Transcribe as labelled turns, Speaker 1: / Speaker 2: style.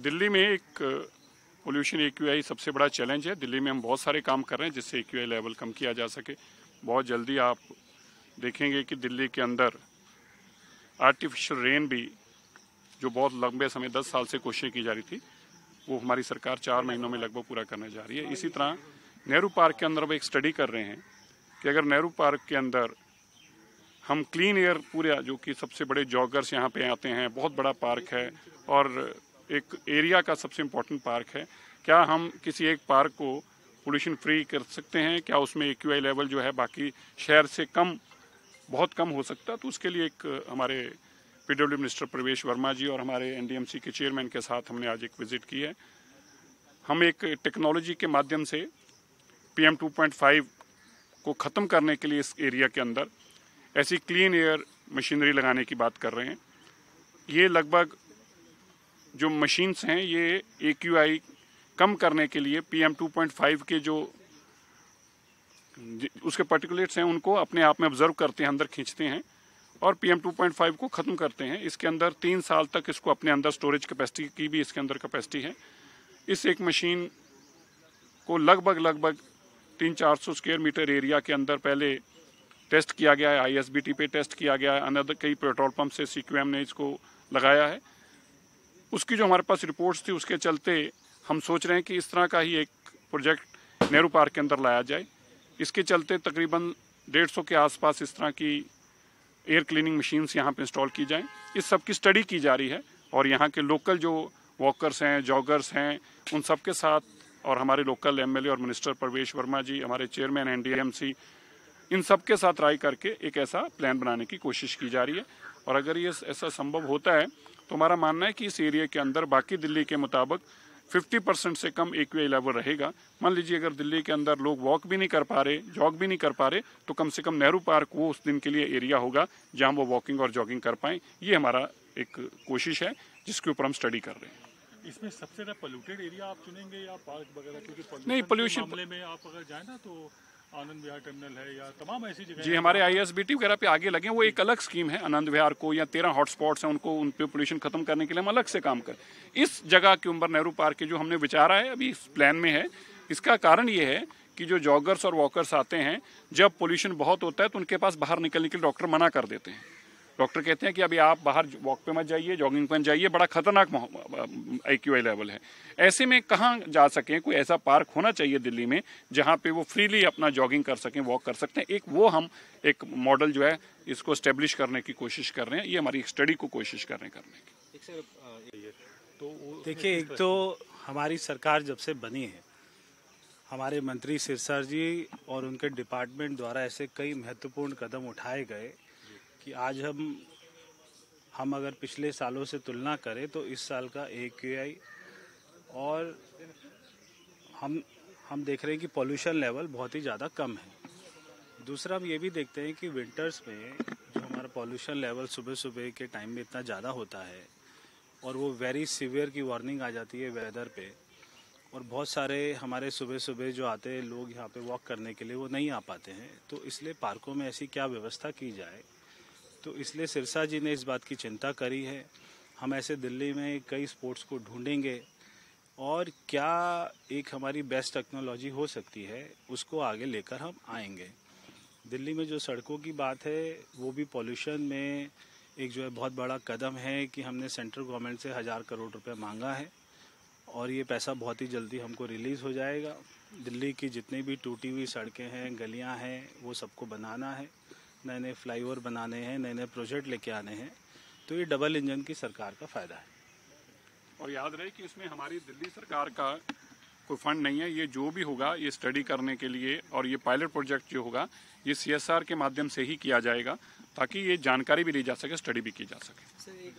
Speaker 1: दिल्ली में एक pollution AQI सबसे बड़ा चैलेंज है। दिल्ली में हम बहुत सारे काम कर रहे हैं जिससे एक्यूआई लेवल कम किया जा सके। बहुत जल्दी आप देखेंगे कि दिल्ली के अंदर आर्टिफिशियल रेन भी, जो बहुत लंबे समय 10 साल से कोशिश की जा रही थी, वो हमारी सरकार 4 महीनों में लगभग पूरा करने जा रही है। इसी तरह नेहरू पार्क के अंदर अब एक स्टडी कर रहे हैं कि अगर नेहरू पार्क के अंदर हम क्लीन एयर पूरे, जो कि सबसे बड़े जॉगर्स यहाँ पे आते हैं, बहुत बड़ा पार्क है और एक एरिया का सबसे इम्पोर्टेंट पार्क है, क्या हम किसी एक पार्क को पोल्यूशन फ्री कर सकते हैं? क्या उसमें एक्यूआई लेवल जो है बाकी शहर से कम, बहुत कम हो सकता है? तो उसके लिए एक हमारे पीडब्ल्यू मिनिस्टर प्रवेश वर्मा जी और हमारे एनडीएमसी के चेयरमैन के साथ हमने आज एक विजिट की है। हम एक टेक्नोलॉजी के माध्यम से PM 2.5 को ख़त्म करने के लिए इस एरिया के अंदर ऐसी क्लीन एयर मशीनरी लगाने की बात कर रहे हैं। ये लगभग जो मशीन्स हैं, ये एक्यूआई कम करने के लिए PM 2.5 के जो उसके पार्टिकुलेट्स हैं उनको अपने आप में ऑब्जर्व करते हैं, अंदर खींचते हैं और PM 2.5 को ख़त्म करते हैं। इसके अंदर 3 साल तक इसको अपने अंदर स्टोरेज कैपेसिटी की भी इसके अंदर कैपेसिटी है। इस एक मशीन को लगभग 300-400 स्क्वायर मीटर एरिया के अंदर पहले टेस्ट किया गया है, ISBT पे टेस्ट किया गया है, अनदर कई पेट्रोल पंप से CQM ने इसको लगाया है। उसकी जो हमारे पास रिपोर्ट्स थी, उसके चलते हम सोच रहे हैं कि इस तरह का ही एक प्रोजेक्ट नेहरू पार्क के अंदर लाया जाए। इसके चलते तकरीबन 150 के आसपास इस तरह की एयर क्लीनिंग मशीन्स यहाँ पे इंस्टॉल की जाएं। इस सब की स्टडी की जा रही है और यहाँ के लोकल जो वॉकर्स हैं, जॉगर्स हैं, उन सब के साथ और हमारे लोकल MLA और मिनिस्टर प्रवेश वर्मा जी, हमारे चेयरमैन NDMC, इन सब के साथ राय करके एक ऐसा प्लान बनाने की कोशिश की जा रही है। और अगर ये ऐसा संभव होता है तो हमारा मानना है कि इस एरिया के अंदर बाकी दिल्ली के मुताबिक 50% से कम एक्यूआई लेवल रहेगा। मान लीजिए अगर दिल्ली के अंदर लोग वॉक भी नहीं कर पा रहे, जॉग भी नहीं कर पा रहे, तो कम से कम नेहरू पार्क वो उस दिन के लिए एरिया होगा जहां वो वॉकिंग और जॉगिंग कर पाएं। ये हमारा एक कोशिश है जिसके ऊपर हम स्टडी कर रहे हैं।
Speaker 2: इसमें सबसे ज़्यादा पोल्यूटेड एरिया आप चुनेंगे या पार्क वगैरह? क्योंकि
Speaker 1: नहीं, पोल्यूशन
Speaker 2: मामले में आप अगर जाए ना तो आनंद विहार टर्मिनल है या तमाम ऐसी जगह
Speaker 1: जी, हमारे ISBT वगैरह पे आगे लगे, वो एक अलग स्कीम है। आनंद विहार को या 13 हॉटस्पॉट्स हैं उनको, उन पे पोल्यूशन खत्म करने के लिए हम अलग से काम करें। इस जगह के ऊपर नेहरू पार्क के जो हमने विचारा है अभी इस प्लान में है। इसका कारण ये है कि जो जॉगर्स और वॉकर्स आते हैं, जब पोल्यूशन बहुत होता है तो उनके पास बाहर निकलने के लिए डॉक्टर मना कर देते हैं। डॉक्टर कहते हैं कि अभी आप बाहर वॉक पे मत जाइए, जॉगिंग पे मत जाइए, बड़ा खतरनाक एक्यूआई लेवल है। ऐसे में कहाँ जा सकें? कोई ऐसा पार्क होना चाहिए दिल्ली में जहाँ पे वो फ्रीली अपना जॉगिंग कर सकें, वॉक कर सकते हैं। एक वो हम एक मॉडल जो है इसको एस्टेब्लिश करने की कोशिश कर रहे हैं। ये हमारी स्टडी को कोशिश कर रहे हैं करने की।
Speaker 3: देखिए, एक तो हमारी सरकार जब से बनी है, हमारे मंत्री सिरसा जी और उनके डिपार्टमेंट द्वारा ऐसे कई महत्वपूर्ण कदम उठाए गए कि आज हम अगर पिछले सालों से तुलना करें तो इस साल का एक्यूआई और हम देख रहे हैं कि पॉल्यूशन लेवल बहुत ही ज़्यादा कम है। दूसरा हम ये भी देखते हैं कि विंटर्स में जो हमारा पॉल्यूशन लेवल सुबह सुबह के टाइम में इतना ज़्यादा होता है और वो वेरी सीवियर की वार्निंग आ जाती है वेदर पे, और बहुत सारे हमारे सुबह सुबह जो आते हैं लोग यहाँ पे वॉक करने के लिए वो नहीं आ पाते हैं। तो इसलिए पार्कों में ऐसी क्या व्यवस्था की जाए, तो इसलिए सिरसा जी ने इस बात की चिंता करी है। हम ऐसे दिल्ली में कई स्पोर्ट्स को ढूंढेंगे और क्या एक हमारी बेस्ट टेक्नोलॉजी हो सकती है उसको आगे लेकर हम आएंगे। दिल्ली में जो सड़कों की बात है वो भी पॉल्यूशन में एक जो है बहुत बड़ा कदम है कि हमने सेंट्रल गवर्नमेंट से 1000 करोड़ रुपए मांगा है और ये पैसा बहुत ही जल्दी हमको रिलीज़ हो जाएगा। दिल्ली की जितनी भी टूटी हुई सड़कें हैं, गलियां हैं, वो सबको बनाना है, नए नए फ्लाईओवर बनाने हैं, नए नए प्रोजेक्ट लेके आने हैं। तो ये डबल इंजन की सरकार का फ़ायदा है।
Speaker 1: और याद रहे कि इसमें हमारी दिल्ली सरकार का कोई फंड नहीं है। ये जो भी होगा ये स्टडी करने के लिए, और ये पायलट प्रोजेक्ट जो होगा ये CSR के माध्यम से ही किया जाएगा ताकि ये जानकारी भी ली जा सके, स्टडी भी की जा सके।